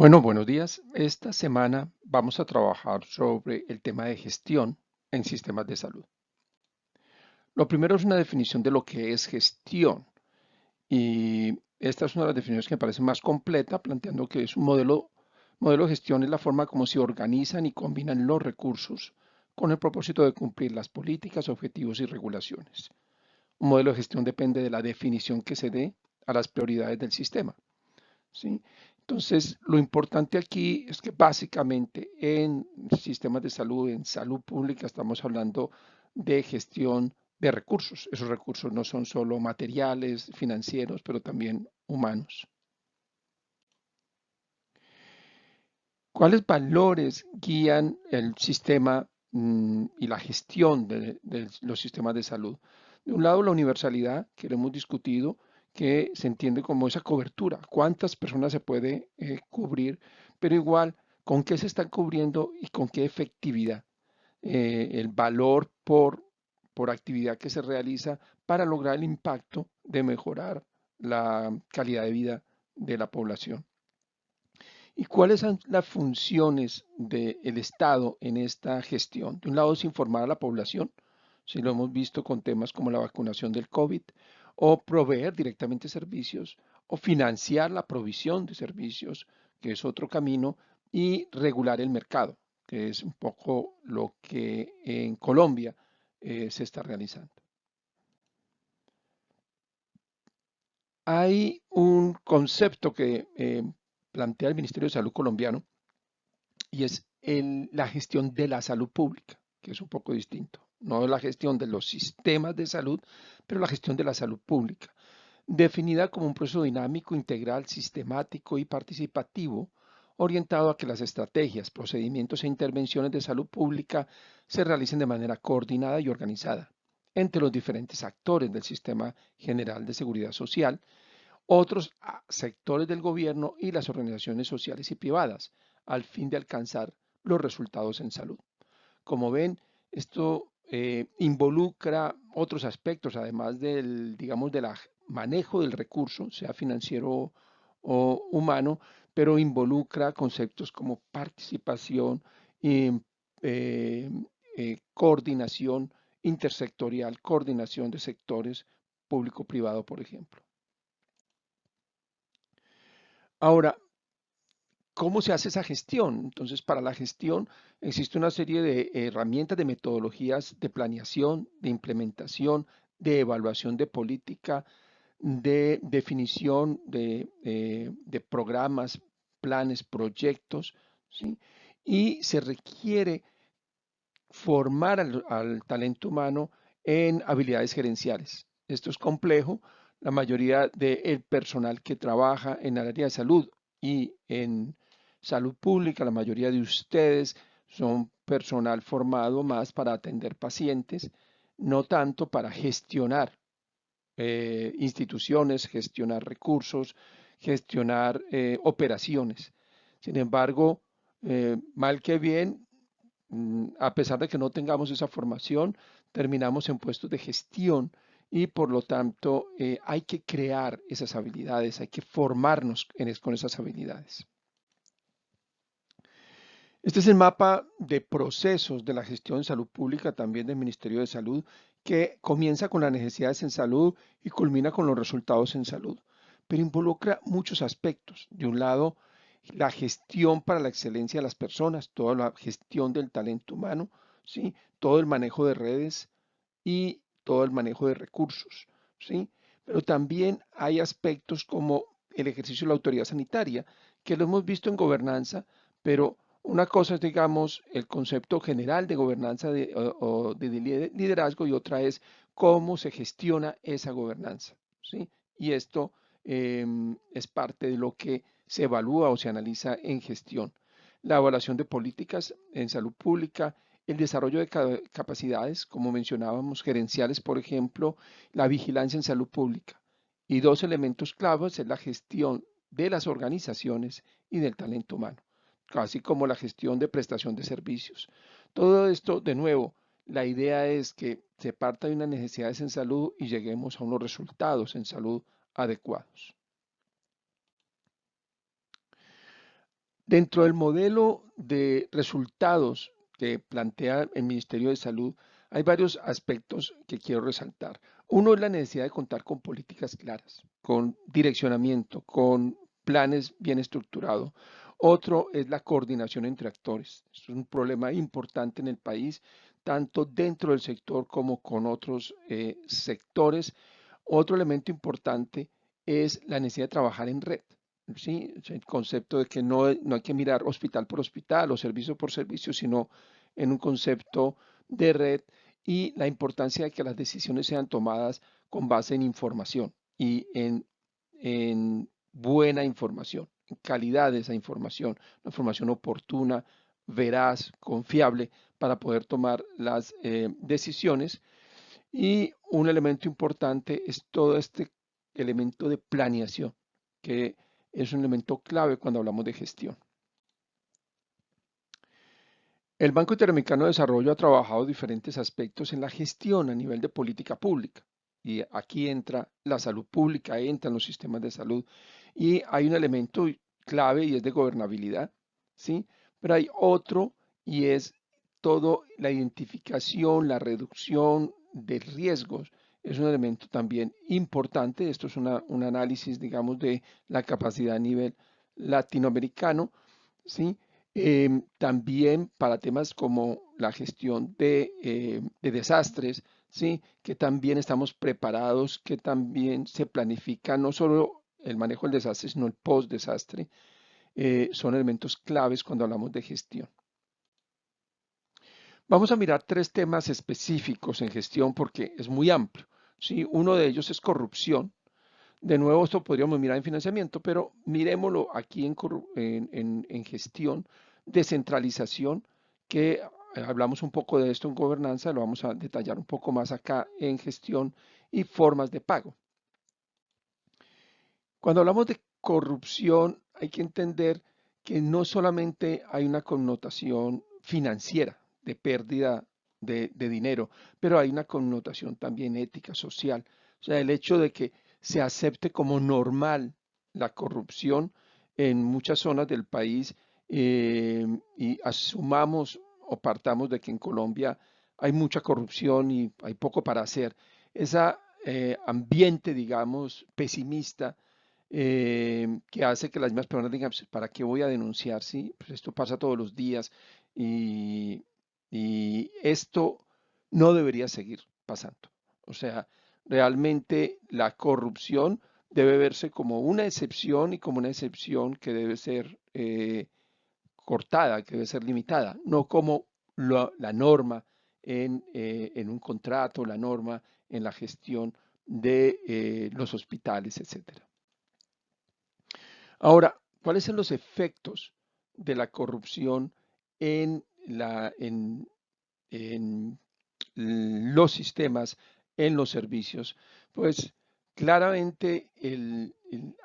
Bueno, buenos días. Esta semana vamos a trabajar sobre el tema de gestión en sistemas de salud. Lo primero es una definición de lo que es gestión y esta es una de las definiciones que me parece más completa, planteando que es un modelo de gestión es la forma como se organizan y combinan los recursos con el propósito de cumplir las políticas, objetivos y regulaciones. Un modelo de gestión depende de la definición que se dé a las prioridades del sistema. ¿Sí? Entonces, lo importante aquí es que básicamente en sistemas de salud, en salud pública, estamos hablando de gestión de recursos. Esos recursos no son solo materiales, financieros, pero también humanos. ¿Cuáles valores guían el sistema y la gestión de los sistemas de salud? De un lado, la universalidad, que lo hemos discutido, que se entiende como esa cobertura, cuántas personas se puede cubrir, pero igual, con qué se están cubriendo y con qué efectividad. El valor por actividad que se realiza para lograr el impacto de mejorar la calidad de vida de la población. ¿Y cuáles son las funciones del Estado en esta gestión? De un lado es informar a la población, si lo hemos visto con temas como la vacunación del COVID, o proveer directamente servicios, o financiar la provisión de servicios, que es otro camino, y regular el mercado, que es un poco lo que en Colombia se está realizando. Hay un concepto que plantea el Ministerio de Salud colombiano y es la gestión de la salud pública, que es un poco distinto. No la gestión de los sistemas de salud, pero la gestión de la salud pública, definida como un proceso dinámico, integral, sistemático y participativo, orientado a que las estrategias, procedimientos e intervenciones de salud pública se realicen de manera coordinada y organizada entre los diferentes actores del sistema general de seguridad social, otros sectores del gobierno y las organizaciones sociales y privadas, al fin de alcanzar los resultados en salud. Como ven, esto involucra otros aspectos, además del, digamos, del manejo del recurso, sea financiero o humano, pero involucra conceptos como participación y coordinación intersectorial, coordinación de sectores público-privado, por ejemplo. Ahora, ¿cómo se hace esa gestión? Entonces, para la gestión existe una serie de herramientas, de metodologías de planeación, de implementación, de evaluación de política, de definición de programas, planes, proyectos, ¿sí? Y se requiere formar al talento humano en habilidades gerenciales. Esto es complejo. La mayoría del personal que trabaja en el área de salud y en salud pública, la mayoría de ustedes son personal formado más para atender pacientes, no tanto para gestionar instituciones, gestionar recursos, gestionar operaciones. Sin embargo, mal que bien, a pesar de que no tengamos esa formación, terminamos en puestos de gestión y por lo tanto hay que crear esas habilidades, hay que formarnos con esas habilidades. Este es el mapa de procesos de la gestión en salud pública también del Ministerio de Salud, que comienza con las necesidades en salud y culmina con los resultados en salud, pero involucra muchos aspectos. De un lado, la gestión para la excelencia de las personas, toda la gestión del talento humano, ¿sí? Todo el manejo de redes y todo el manejo de recursos, ¿sí? Pero también hay aspectos como el ejercicio de la autoridad sanitaria, que lo hemos visto en gobernanza, pero una cosa es, digamos, el concepto general de gobernanza o de liderazgo y otra es cómo se gestiona esa gobernanza, ¿sí? Y esto es parte de lo que se evalúa o se analiza en gestión. La evaluación de políticas en salud pública, el desarrollo de capacidades, como mencionábamos, gerenciales, por ejemplo, la vigilancia en salud pública. Y dos elementos claves es la gestión de las organizaciones y del talento humano, así como la gestión de prestación de servicios. Todo esto, de nuevo, la idea es que se parta de unas necesidades en salud y lleguemos a unos resultados en salud adecuados. Dentro del modelo de resultados que plantea el Ministerio de Salud, hay varios aspectos que quiero resaltar. Uno es la necesidad de contar con políticas claras, con direccionamiento, con planes bien estructurados. Otro es la coordinación entre actores. Es un problema importante en el país, tanto dentro del sector como con otros sectores. Otro elemento importante es la necesidad de trabajar en red. ¿Sí? El concepto de que no hay que mirar hospital por hospital o servicio por servicio, sino en un concepto de red y la importancia de que las decisiones sean tomadas con base en información y en buena información, en calidad de esa información, una información oportuna, veraz, confiable para poder tomar las decisiones. Y un elemento importante es todo este elemento de planeación, que es un elemento clave cuando hablamos de gestión. El Banco Interamericano de Desarrollo ha trabajado diferentes aspectos en la gestión a nivel de política pública. Y aquí entra la salud pública, entran los sistemas de salud. Y hay un elemento clave y es de gobernabilidad, ¿sí? Pero hay otro y es todo la identificación, la reducción de riesgos. Es un elemento también importante. Esto es un análisis, digamos, de la capacidad a nivel latinoamericano, ¿sí? También para temas como la gestión de desastres, ¿sí? Que también estamos preparados, que también se planifica no solo el manejo del desastre, sino el post-desastre. Son elementos claves cuando hablamos de gestión. Vamos a mirar tres temas específicos en gestión porque es muy amplio, ¿sí? Uno de ellos es corrupción. De nuevo, esto podríamos mirar en financiamiento, pero miremoslo aquí en gestión, descentralización, que hablamos un poco de esto en gobernanza, lo vamos a detallar un poco más acá en gestión y formas de pago. Cuando hablamos de corrupción, hay que entender que no solamente hay una connotación financiera de pérdida de dinero, pero hay una connotación también ética, social. O sea, el hecho de que se acepte como normal la corrupción en muchas zonas del país y asumamos o partamos de que en Colombia hay mucha corrupción y hay poco para hacer. Ese ambiente, digamos, pesimista que hace que las mismas personas digan, pues, ¿para qué voy a denunciar? Sí, pues esto pasa todos los días y, y esto no debería seguir pasando. O sea, realmente la corrupción debe verse como una excepción y como una excepción que debe ser cortada, que debe ser limitada, no como la norma en un contrato, la norma en la gestión de los hospitales, etcétera. Ahora, ¿cuáles son los efectos de la corrupción en, en los sistemas, en los servicios? Pues claramente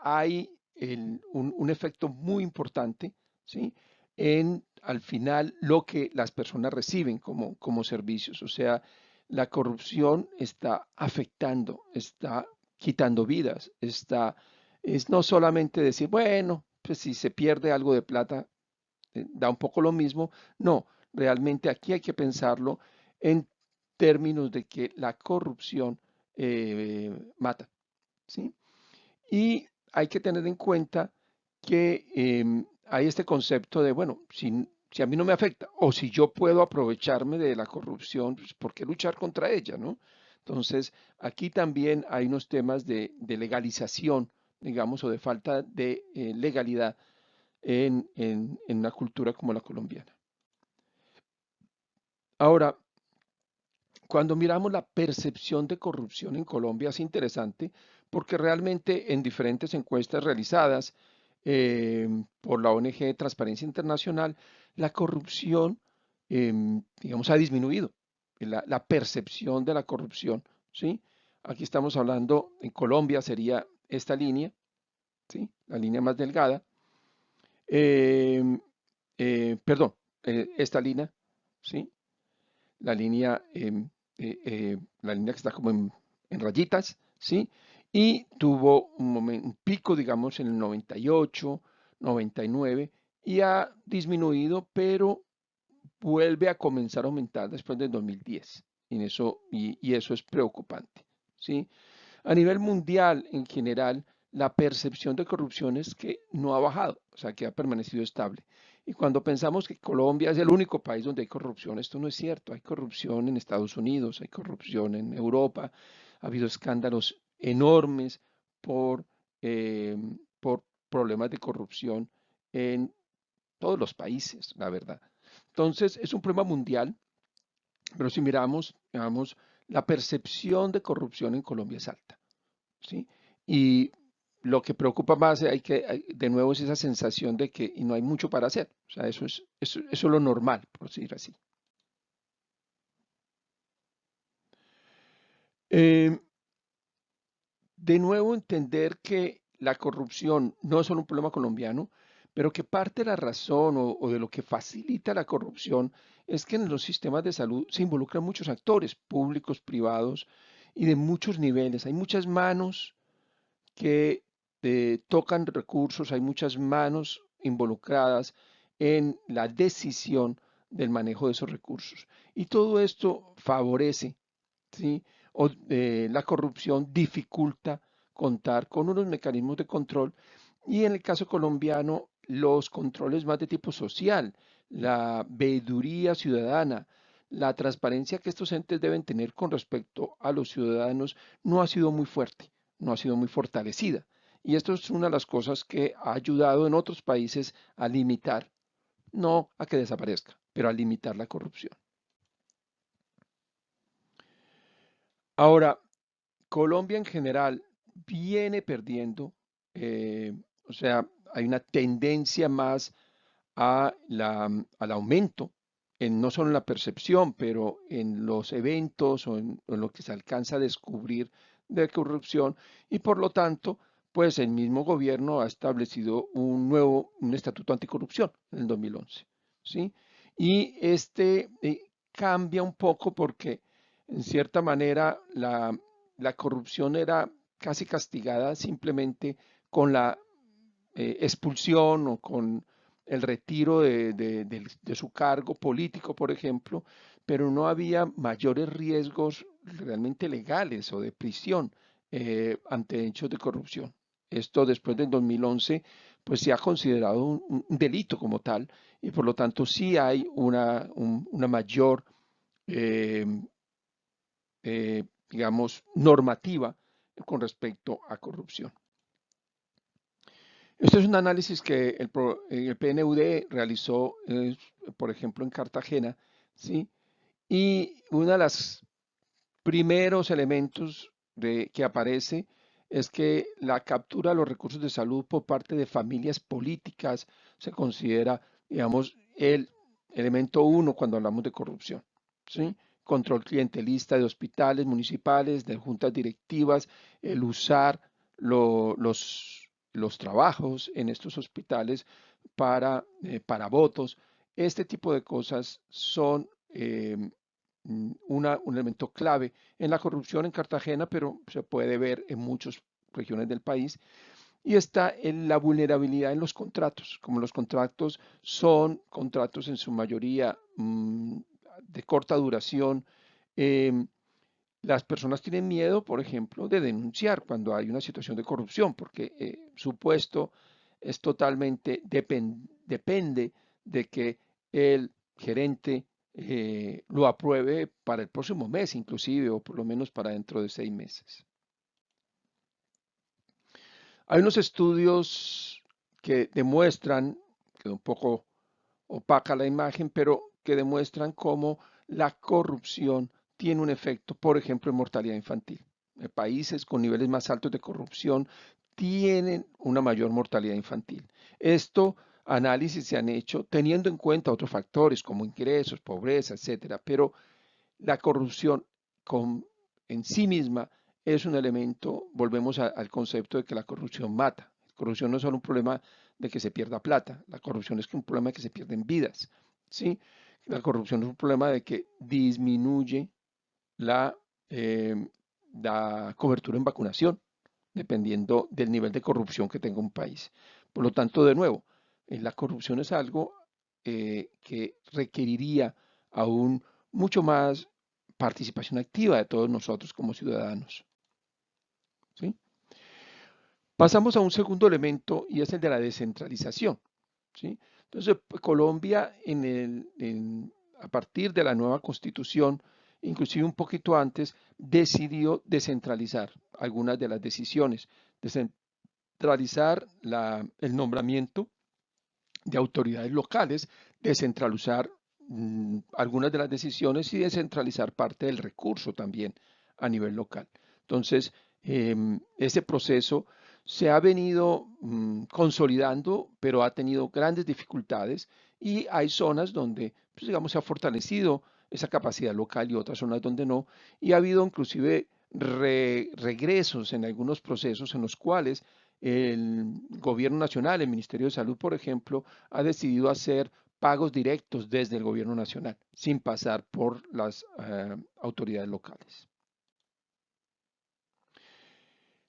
hay un efecto muy importante, ¿sí? En al final lo que las personas reciben como servicios. O sea, la corrupción está afectando, está quitando vidas, es no solamente decir, bueno, pues si se pierde algo de plata, da un poco lo mismo. No, realmente aquí hay que pensarlo en términos de que la corrupción mata, ¿sí? Y hay que tener en cuenta que hay este concepto de, bueno, si a mí no me afecta o si yo puedo aprovecharme de la corrupción, pues ¿por qué luchar contra ella, no? Entonces, aquí también hay unos temas de legalización, digamos, o de falta de legalidad en una cultura como la colombiana. Ahora, cuando miramos la percepción de corrupción en Colombia es interesante porque realmente en diferentes encuestas realizadas por la ONG Transparencia Internacional, la corrupción, digamos, ha disminuido, la percepción de la corrupción, ¿sí? Aquí estamos hablando, en Colombia sería esta línea, ¿sí? La línea más delgada, em, perdón, esta línea, ¿sí? La línea, la línea que está como en rayitas, ¿sí? Y tuvo un pico, digamos, en el 98, 99, y ha disminuido, pero vuelve a comenzar a aumentar después del 2010. Y eso es preocupante, ¿sí? A nivel mundial, en general, la percepción de corrupción es que no ha bajado, o sea, que ha permanecido estable. Y cuando pensamos que Colombia es el único país donde hay corrupción, esto no es cierto. Hay corrupción en Estados Unidos, hay corrupción en Europa, ha habido escándalos enormes por, eh, por problemas de corrupción en todos los países, la verdad. Entonces, es un problema mundial, pero si miramos, la percepción de corrupción en Colombia es alta, ¿sí? Y lo que preocupa más de nuevo, es esa sensación de que y no hay mucho para hacer. O sea, eso es lo normal, por decir así. Eh, de nuevo, entender que la corrupción no es solo un problema colombiano, pero que parte de la razón o de lo que facilita la corrupción es que en los sistemas de salud se involucran muchos actores, públicos, privados y de muchos niveles. Hay muchas manos que tocan recursos, hay muchas manos involucradas en la decisión del manejo de esos recursos. Y todo esto favorece, ¿sí? La corrupción dificulta contar con unos mecanismos de control y en el caso colombiano los controles más de tipo social, la veeduría ciudadana, la transparencia que estos entes deben tener con respecto a los ciudadanos no ha sido muy fuerte, no ha sido muy fortalecida. Y esto es una de las cosas que ha ayudado en otros países a limitar, no a que desaparezca, pero a limitar la corrupción. Ahora, Colombia en general viene perdiendo, eh, o sea, hay una tendencia más al aumento, no solo en la percepción, pero en los eventos o en lo que se alcanza a descubrir de corrupción y por lo tanto, pues el mismo gobierno ha establecido un estatuto anticorrupción en el 2011, ¿sí? Y cambia un poco porque en cierta manera la corrupción era casi castigada simplemente con la expulsión o con el retiro de su cargo político, por ejemplo, pero no había mayores riesgos realmente legales o de prisión ante hechos de corrupción. Esto después del 2011, pues se ha considerado un delito como tal y por lo tanto sí hay una mayor, eh, digamos, normativa con respecto a corrupción. Este es un análisis que el PNUD realizó, por ejemplo, en Cartagena, ¿sí? Y uno de los primeros elementos que aparece es que la captura de los recursos de salud por parte de familias políticas se considera, digamos, el elemento uno cuando hablamos de corrupción, ¿sí? Control clientelista de hospitales municipales, de juntas directivas, el usar los trabajos en estos hospitales para votos. Este tipo de cosas son un elemento clave en la corrupción en Cartagena, pero se puede ver en muchas regiones del país. Y está en la vulnerabilidad en los contratos, como los contratos son contratos en su mayoría de corta duración. eh, las personas tienen miedo, por ejemplo, de denunciar cuando hay una situación de corrupción, porque su puesto es totalmente depende de que el gerente lo apruebe para el próximo mes, inclusive, o por lo menos para dentro de 6 meses. Hay unos estudios que demuestran, que un poco opaca la imagen, pero que demuestran cómo la corrupción tiene un efecto, por ejemplo, en mortalidad infantil. Países con niveles más altos de corrupción tienen una mayor mortalidad infantil. Esto análisis se han hecho teniendo en cuenta otros factores como ingresos, pobreza, etcétera, pero la corrupción con, en sí misma es un elemento, volvemos al concepto de que la corrupción mata. La corrupción no es solo un problema de que se pierda plata, la corrupción es que un problema de que se pierden vidas, ¿sí? La corrupción es un problema de que disminuye la, eh, la cobertura en vacunación, dependiendo del nivel de corrupción que tenga un país. Por lo tanto, de nuevo, La corrupción es algo que requeriría aún mucho más participación activa de todos nosotros como ciudadanos. ¿Sí? Pasamos a un segundo elemento y es el de la descentralización. ¿Sí? Entonces, Colombia, a partir de la nueva constitución, inclusive un poquito antes, decidió descentralizar algunas de las decisiones, descentralizar el nombramiento de autoridades locales, descentralizar algunas de las decisiones y descentralizar parte del recurso también a nivel local. Entonces, ese proceso se ha venido consolidando, pero ha tenido grandes dificultades y hay zonas donde, pues, digamos, se ha fortalecido esa capacidad local y otras zonas donde no, y ha habido inclusive regresos en algunos procesos en los cuales el gobierno nacional, el Ministerio de Salud, por ejemplo, ha decidido hacer pagos directos desde el gobierno nacional, sin pasar por las autoridades locales.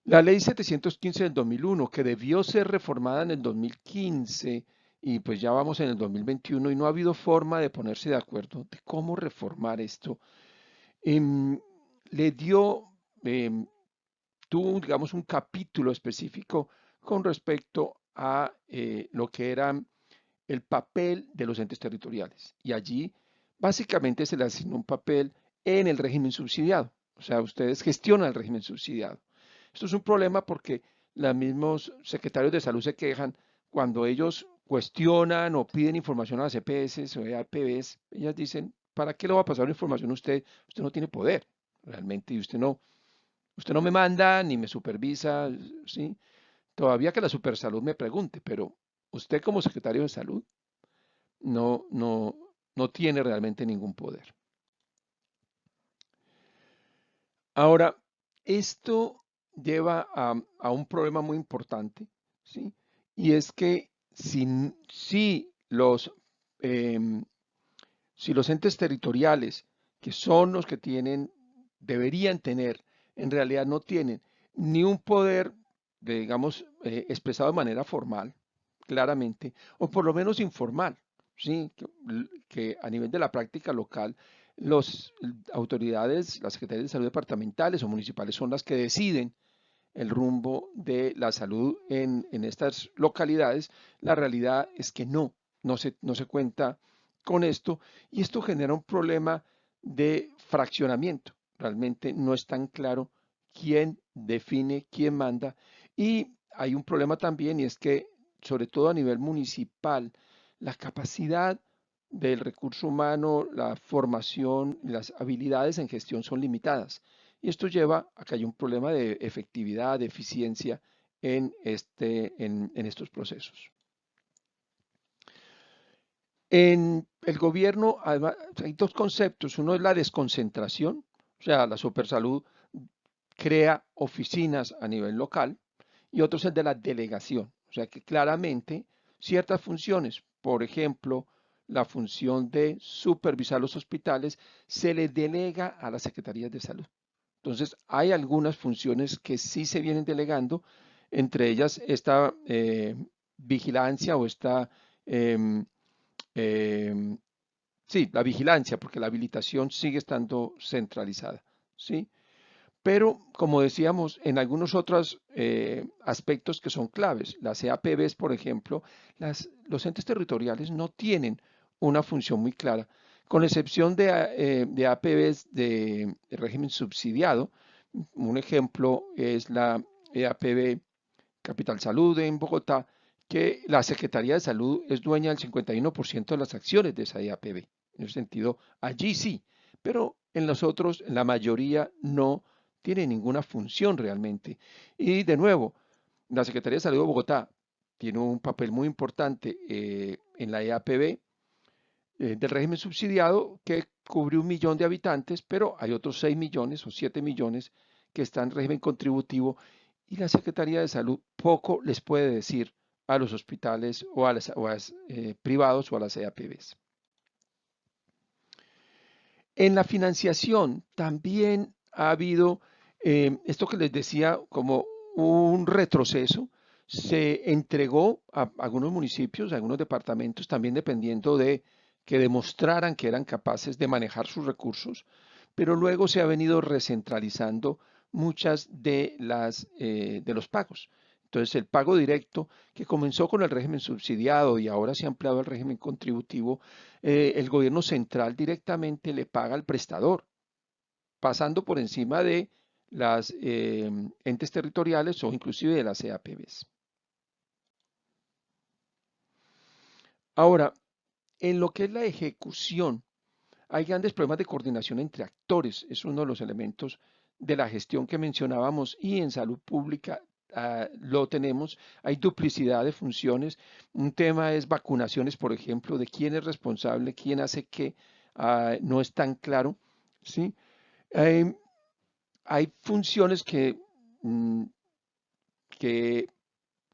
La ley 715 del 2001, que debió ser reformada en el 2015, y pues ya vamos en el 2021 y no ha habido forma de ponerse de acuerdo de cómo reformar esto, em, le dio, tuvo, digamos, un capítulo específico con respecto a lo que era el papel de los entes territoriales. Y allí básicamente se les asignó un papel en el régimen subsidiado. O sea, ustedes gestionan el régimen subsidiado. Esto es un problema porque los mismos secretarios de salud se quejan cuando ellos cuestionan o piden información a las EPS o EAPBs. Ellas dicen, ¿para qué le va a pasar la información a usted? Usted no tiene poder realmente y usted no me manda ni me supervisa, ¿sí? Todavía que la Supersalud me pregunte, pero usted como secretario de salud no, no, no tiene realmente ningún poder. Ahora, esto lleva a un problema muy importante, ¿sí? Y es que em, si los entes territoriales, que son los que deberían tener, en realidad no tienen ni un poder, digamos, expresado de manera formal, claramente, o por lo menos informal, ¿sí? Que a nivel de la práctica local, las autoridades, las secretarías de salud departamentales o municipales son las que deciden el rumbo de la salud en estas localidades. La realidad es que no se cuenta con esto y esto genera un problema de fraccionamiento. Realmente no es tan claro quién define, quién manda y hay un problema también y es que sobre todo a nivel municipal, la capacidad del recurso humano, la formación, las habilidades en gestión son limitadas. Y esto lleva a que haya un problema de efectividad, de eficiencia en estos procesos. En el gobierno además, hay dos conceptos. Uno es la desconcentración, o sea, la Supersalud crea oficinas a nivel local, y otro es el de la delegación, o sea que claramente ciertas funciones, por ejemplo, la función de supervisar los hospitales, se le delega a las secretarías de salud. Entonces, hay algunas funciones que sí se vienen delegando, entre ellas esta vigilancia o esta, em, em, sí, la vigilancia, porque la habilitación sigue estando centralizada, ¿sí? Pero, como decíamos, en algunos otros aspectos que son claves, las EAPBs, por ejemplo, los entes territoriales no tienen una función muy clara, con excepción de APBs de régimen subsidiado. Un ejemplo es la EAPB Capital Salud en Bogotá, que la Secretaría de Salud es dueña del 51% de las acciones de esa EAPB. En ese sentido, allí sí, pero en los otros, en la mayoría no tiene ninguna función realmente. Y de nuevo, la Secretaría de Salud de Bogotá tiene un papel muy importante en la EAPB del régimen subsidiado que cubre 1 millón de habitantes, pero hay otros 6 millones o 7 millones que están en régimen contributivo y la Secretaría de Salud poco les puede decir a los hospitales o a las privados o a las EAPBs. En la financiación también ha habido esto que les decía como un retroceso, se entregó a algunos municipios, a algunos departamentos, también dependiendo de que demostraran que eran capaces de manejar sus recursos, pero luego se ha venido recentralizando muchas de los pagos. Entonces, el pago directo, que comenzó con el régimen subsidiado y ahora se ha ampliado al régimen contributivo, el gobierno central directamente le paga al prestador, pasando por encima de las entes territoriales o inclusive de las EAPBs. Ahora, en lo que es la ejecución, hay grandes problemas de coordinación entre actores. Es uno de los elementos de la gestión que mencionábamos y en salud pública lo tenemos. Hay duplicidad de funciones. Un tema es vacunaciones, por ejemplo, de quién es responsable, quién hace qué, no es tan claro. ¿Sí? Hay, hay funciones mm, que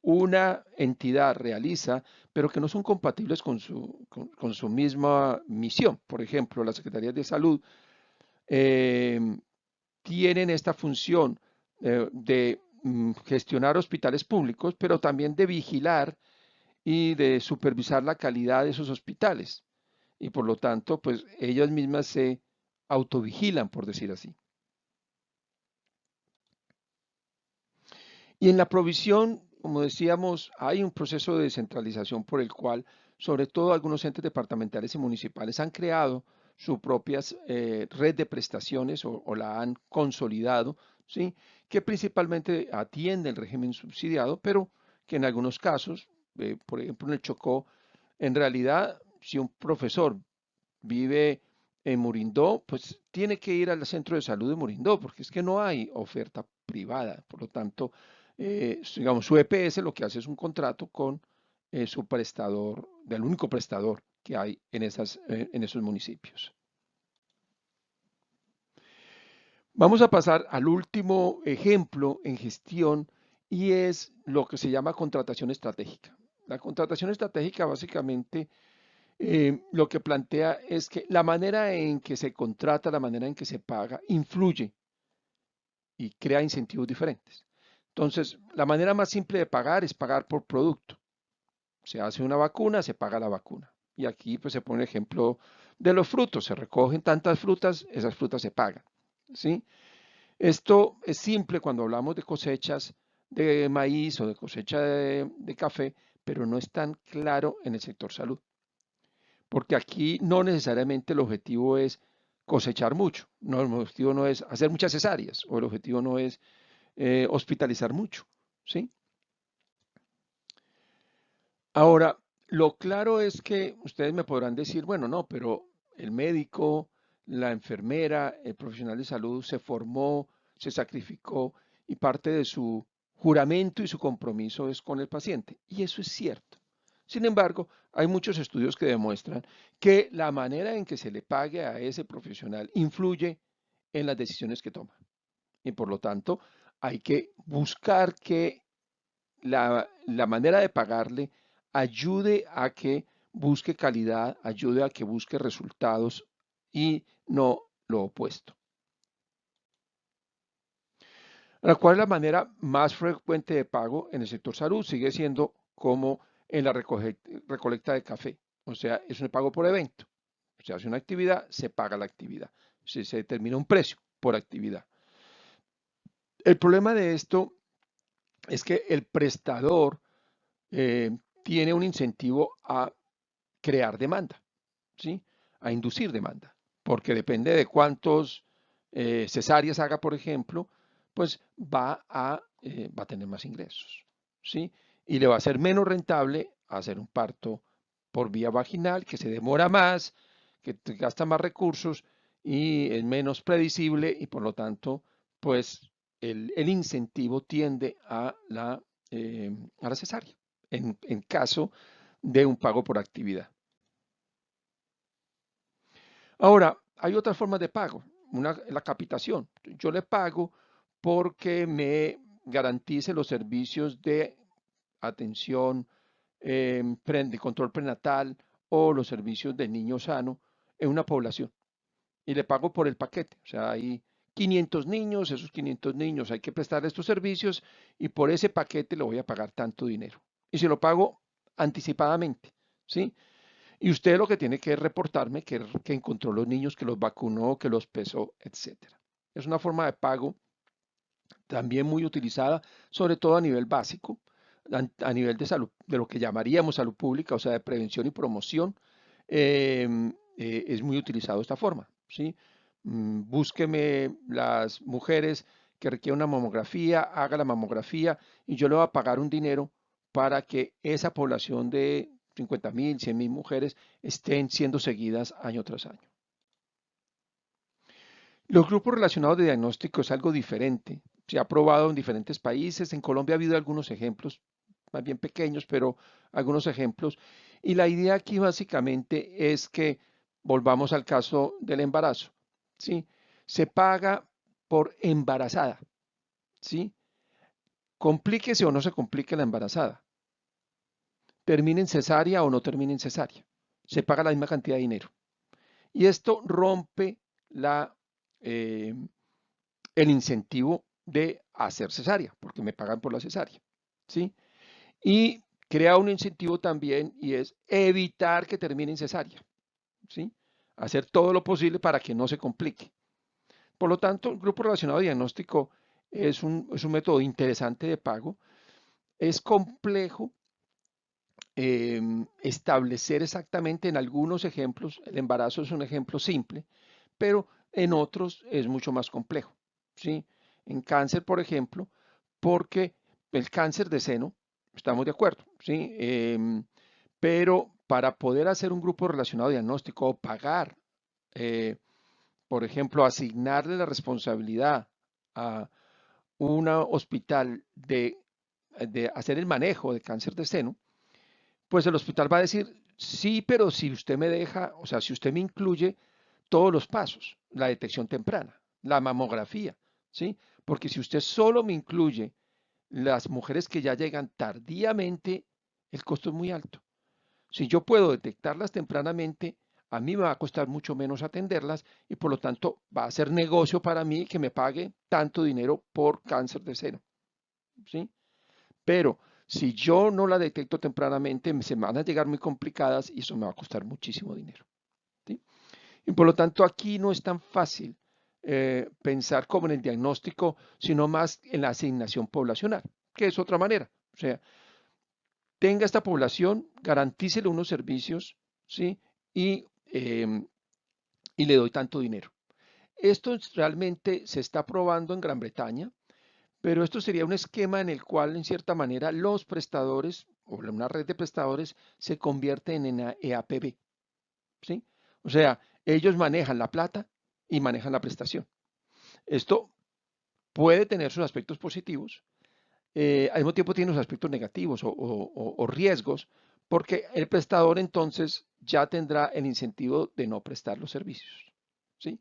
una entidad realiza, pero que no son compatibles con su misma misión. Por ejemplo, las secretarías de salud eh, tienen esta función de gestionar hospitales públicos, pero también de vigilar y de supervisar la calidad de esos hospitales. Y por lo tanto, pues ellas mismas se autovigilan, por decir así. Y en la provisión, como decíamos, hay un proceso de descentralización por el cual, sobre todo algunos entes departamentales y municipales han creado su propia red de prestaciones o la han consolidado, ¿sí? Que principalmente atiende el régimen subsidiado, pero que en algunos casos, por ejemplo en el Chocó, en realidad, si un profesor vive en Murindó, pues tiene que ir al centro de salud de Murindó, porque es que no hay oferta privada. Por lo tanto, digamos, su EPS lo que hace es un contrato con su prestador, del único prestador que hay en esos municipios. Vamos a pasar al último ejemplo en gestión y es lo que se llama contratación estratégica. La contratación estratégica básicamente lo que plantea es que la manera en que se contrata, la manera en que se paga, influye y crea incentivos diferentes. Entonces, la manera más simple de pagar es pagar por producto. Se hace una vacuna, se paga la vacuna. Y aquí pues se pone el ejemplo de los frutos. Se recogen tantas frutas, esas frutas se pagan. ¿Sí? Esto es simple cuando hablamos de cosechas de maíz o de cosecha de café, pero no es tan claro en el sector salud. Porque aquí no necesariamente el objetivo es cosechar mucho, no, el objetivo no es hacer muchas cesáreas o el objetivo no es hospitalizar mucho, ¿sí? Ahora, lo claro es que ustedes me podrán decir, bueno, no, pero el médico, la enfermera, el profesional de salud se formó, se sacrificó y parte de su juramento y su compromiso es con el paciente. Y eso es cierto. Sin embargo, hay muchos estudios que demuestran que la manera en que se le pague a ese profesional influye en las decisiones que toma. Y por lo tanto, hay que buscar que la manera de pagarle ayude a que busque calidad, ayude a que busque resultados y no lo opuesto. Ahora, ¿cuál es la manera más frecuente de pago en el sector salud? Sigue siendo como en la recolecta de café. O sea, es un pago por evento. Se hace una actividad, se paga la actividad. Se determina un precio por actividad. El problema de esto es que el prestador eh, tiene un incentivo a crear demanda, ¿sí? A inducir demanda, porque depende de cuántos cesáreas haga, por ejemplo, pues va a tener más ingresos, ¿sí? Y le va a ser menos rentable hacer un parto por vía vaginal, que se demora más, que gasta más recursos y es menos predecible y por lo tanto, pues el incentivo tiende a la cesárea, en caso de un pago por actividad. Ahora, hay otras formas de pago. Una, la capitación. Yo le pago porque me garantice los servicios de atención, de control prenatal o los servicios del niño sano en una población. Y le pago por el paquete. O sea, hay 500 niños, esos 500 niños hay que prestar estos servicios y por ese paquete le voy a pagar tanto dinero. Y se lo pago anticipadamente, ¿sí? Y usted lo que tiene que es reportarme que encontró los niños, que los vacunó, que los pesó, etcétera. Es una forma de pago también muy utilizada, sobre todo a nivel básico, a nivel de salud, de lo que llamaríamos salud pública, o sea, de prevención y promoción, es muy utilizado esta forma, ¿sí? Búsqueme las mujeres que requieren una mamografía, haga la mamografía y yo le voy a pagar un dinero para que esa población de 50.000, 100.000 mujeres estén siendo seguidas año tras año. Los grupos relacionados de diagnóstico es algo diferente. Se ha probado en diferentes países. En Colombia ha habido algunos ejemplos, más bien pequeños, pero algunos ejemplos. Y la idea aquí básicamente es que volvamos al caso del embarazo. ¿Sí? Se paga por embarazada. ¿Sí? Complíquese o no se complique la embarazada. Termine en cesárea o no termine en cesárea. Se paga la misma cantidad de dinero. Y esto rompe la, eh, el incentivo de hacer cesárea, porque me pagan por la cesárea, ¿sí? Y crea un incentivo también y es evitar que termine en cesárea, ¿sí? Hacer todo lo posible para que no se complique. Por lo tanto, el grupo relacionado de diagnóstico es un método interesante de pago. Es complejo establecer exactamente en algunos ejemplos, el embarazo es un ejemplo simple, pero en otros es mucho más complejo, ¿sí? En cáncer, por ejemplo, porque el cáncer de seno, estamos de acuerdo, ¿sí? Pero para poder hacer un grupo relacionado diagnóstico o pagar, eh, por ejemplo, asignarle la responsabilidad a un hospital de hacer el manejo de cáncer de seno, pues el hospital va a decir, sí, pero si usted me deja, o sea, si usted me incluye todos los pasos, la detección temprana, la mamografía, ¿sí? Porque si usted solo me incluye las mujeres que ya llegan tardíamente, el costo es muy alto. Si yo puedo detectarlas tempranamente, a mí me va a costar mucho menos atenderlas y por lo tanto va a ser negocio para mí que me pague tanto dinero por cáncer de seno, ¿sí? Pero si yo no la detecto tempranamente, se me van a llegar muy complicadas y eso me va a costar muchísimo dinero, ¿sí? Y por lo tanto aquí no es tan fácil pensar como en el diagnóstico, sino más en la asignación poblacional, que es otra manera. O sea, tenga esta población, garantícele unos servicios, ¿sí? Y, eh, y le doy tanto dinero. Esto realmente se está probando en Gran Bretaña, pero esto sería un esquema en el cual, en cierta manera, los prestadores o una red de prestadores se convierten en EAPB, ¿sí? O sea, ellos manejan la plata y manejan la prestación. Esto puede tener sus aspectos positivos, al mismo tiempo tiene sus aspectos negativos o riesgos, porque el prestador entonces ya tendrá el incentivo de no prestar los servicios, ¿sí?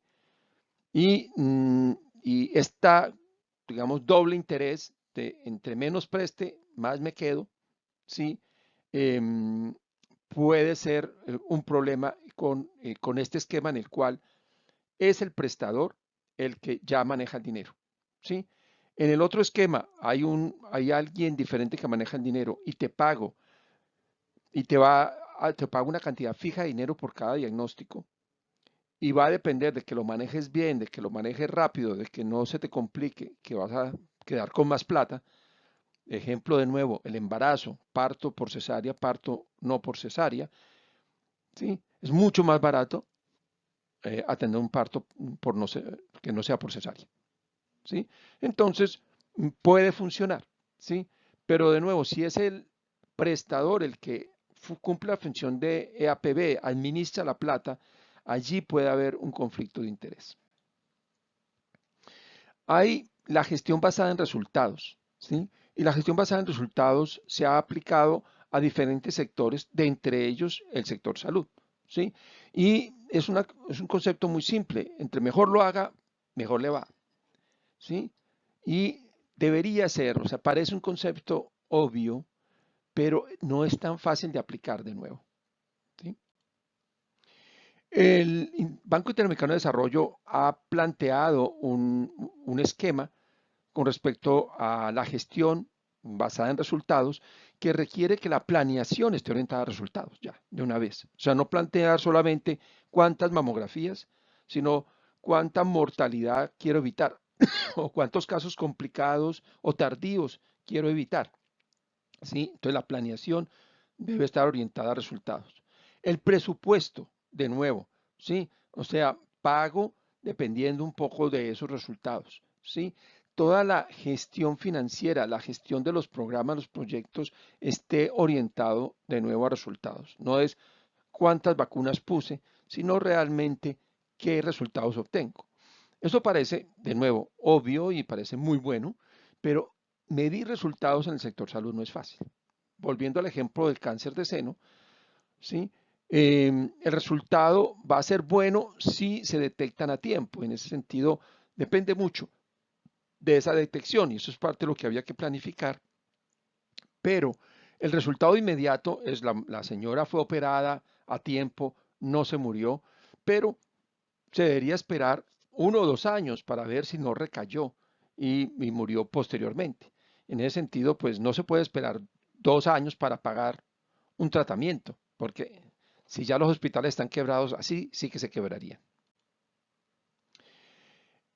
Y, y esta, digamos, doble interés de entre menos preste, más me quedo, ¿sí? Em, puede ser un problema con este esquema en el cual es el prestador el que ya maneja el dinero, ¿sí? En el otro esquema hay alguien diferente que maneja el dinero y te pago y te pago una cantidad fija de dinero por cada diagnóstico y va a depender de que lo manejes bien, de que lo manejes rápido, de que no se te complique, que vas a quedar con más plata. Ejemplo de nuevo, el embarazo, parto por cesárea, parto no por cesárea, ¿sí? Es mucho más barato atender un parto que no sea por cesárea, ¿sí? Entonces, puede funcionar, ¿sí? Pero de nuevo, si es el prestador el que cumple la función de EAPB, administra la plata, allí puede haber un conflicto de interés. Hay la gestión basada en resultados, ¿sí? Y la gestión basada en resultados se ha aplicado a diferentes sectores, de entre ellos el sector salud, ¿sí? Y es un concepto muy simple, entre mejor lo haga, mejor le va, ¿sí? Y debería ser, o sea, parece un concepto obvio, pero no es tan fácil de aplicar de nuevo, ¿sí? El Banco Interamericano de Desarrollo ha planteado un esquema con respecto a la gestión basada en resultados que requiere que la planeación esté orientada a resultados ya, de una vez. O sea, no plantear solamente cuántas mamografías, sino cuánta mortalidad quiero evitar o cuántos casos complicados o tardíos quiero evitar. ¿Sí? Entonces la planeación debe estar orientada a resultados. El presupuesto, de nuevo, ¿sí? O sea, pago dependiendo un poco de esos resultados, ¿sí? Toda la gestión financiera, la gestión de los programas, los proyectos, esté orientado de nuevo a resultados. No es cuántas vacunas puse, sino realmente qué resultados obtengo. Eso parece, de nuevo, obvio y parece muy bueno, pero medir resultados en el sector salud no es fácil. Volviendo al ejemplo del cáncer de seno, ¿sí? El resultado va a ser bueno si se detectan a tiempo. En ese sentido, depende mucho de esa detección y eso es parte de lo que había que planificar. Pero el resultado inmediato es la señora fue operada a tiempo, no se murió, pero se debería esperar 1 o 2 años para ver si no recayó y murió posteriormente. En ese sentido, pues no se puede esperar 2 años para pagar un tratamiento, porque si ya los hospitales están quebrados, así sí que se quebrarían.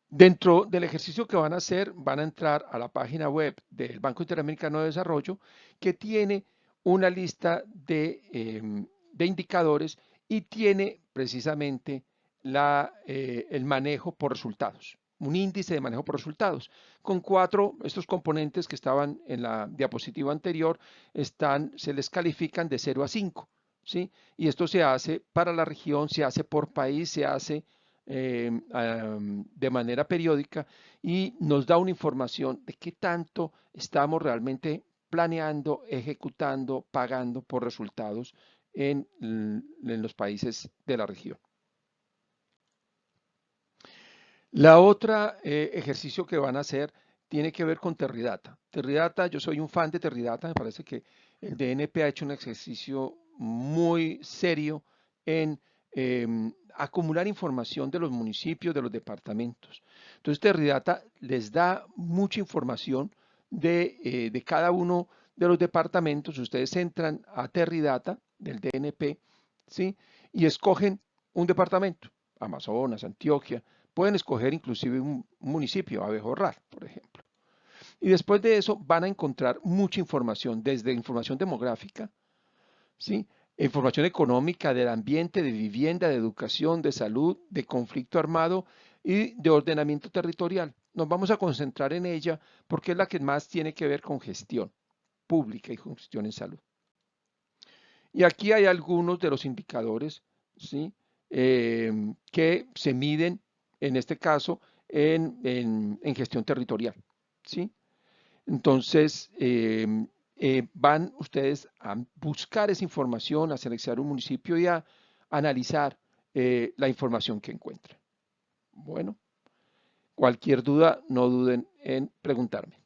Dentro del ejercicio que van a hacer, van a entrar a la página web del Banco Interamericano de Desarrollo, que tiene una lista de indicadores y tiene precisamente el manejo por resultados, un índice de manejo por resultados. Con estos componentes que estaban en la diapositiva anterior, se les califican de 0 a 5, ¿sí? Y esto se hace para la región, se hace por país, se hace de manera periódica y nos da una información de qué tanto estamos realmente planeando, ejecutando, pagando por resultados en los países de la región. La otra ejercicio que van a hacer tiene que ver con Terridata. Terridata, yo soy un fan de Terridata, me parece que el DNP ha hecho un ejercicio muy serio en acumular información de los municipios, de los departamentos. Entonces, Terridata les da mucha información de cada uno de los departamentos. Ustedes entran a Terridata del DNP, ¿sí? Y escogen un departamento, Amazonas, Antioquia. Pueden escoger inclusive un municipio, Abejorrar, por ejemplo. Y después de eso van a encontrar mucha información, desde información demográfica, ¿sí? Información económica, del ambiente, de vivienda, de educación, de salud, de conflicto armado y de ordenamiento territorial. Nos vamos a concentrar en ella porque es la que más tiene que ver con gestión pública y con gestión en salud. Y aquí hay algunos de los indicadores, ¿sí? Que se miden, en este caso, en gestión territorial, ¿sí? Entonces, van ustedes a buscar esa información, a seleccionar un municipio y a analizar la información que encuentren. Bueno, cualquier duda, no duden en preguntarme.